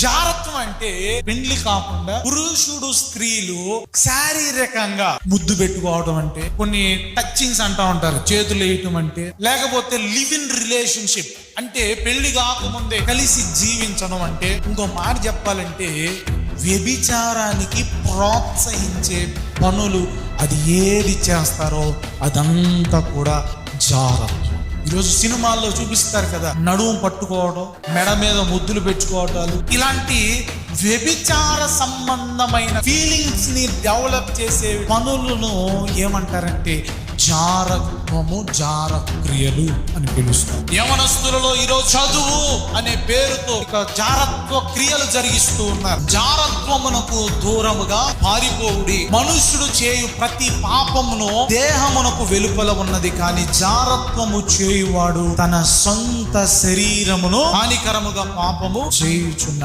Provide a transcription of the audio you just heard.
జారత్వం అంటే పెండ్లి కాకుండా పురుషుడు స్త్రీలు శారీరకంగా ముద్దు పెట్టుకోవడం అంటే, కొన్ని టచింగ్స్ అంటా ఉంటారు, చేతులు వేయటం అంటే, లేకపోతే లివ్ ఇన్ రిలేషన్షిప్ అంటే పెళ్లి కాకముందే కలిసి జీవించడం అంటే, ఇంకో మాట చెప్పాలంటే వ్యభిచారానికి ప్రోత్సహించే పనులు అది ఏది చేస్తారో అదంతా కూడా జారత్వం. ఈరోజు సినిమాల్లో చూపిస్తారు కదా, నడుము పట్టుకోవడం, మెడ మీద ముద్దులు పెట్టుకోవటాలు, ఇలాంటి వ్యభిచార సంబంధమైన ఫీలింగ్స్ ని డెవలప్ చేసే పనులను ఏమంటారంటే జారత్వము, జారక్రియలు అని పిలుస్తారు. యవనస్తులలో ఈరోజు చదువు అనే పేరుతో ఇక జారత్వ క్రియలు జరిగిస్తూ ఉన్నారు. జారత్వమునకు దూరముగా పారిపోవుడి. మనుష్యుడు చేయు ప్రతి పాపమును దేహమునకు వెలుపల ఉన్నది, కానీ జారత్వము చేయువాడు తన సొంత శరీరమును హానికరముగా పాపము చేయుచున్నాడు.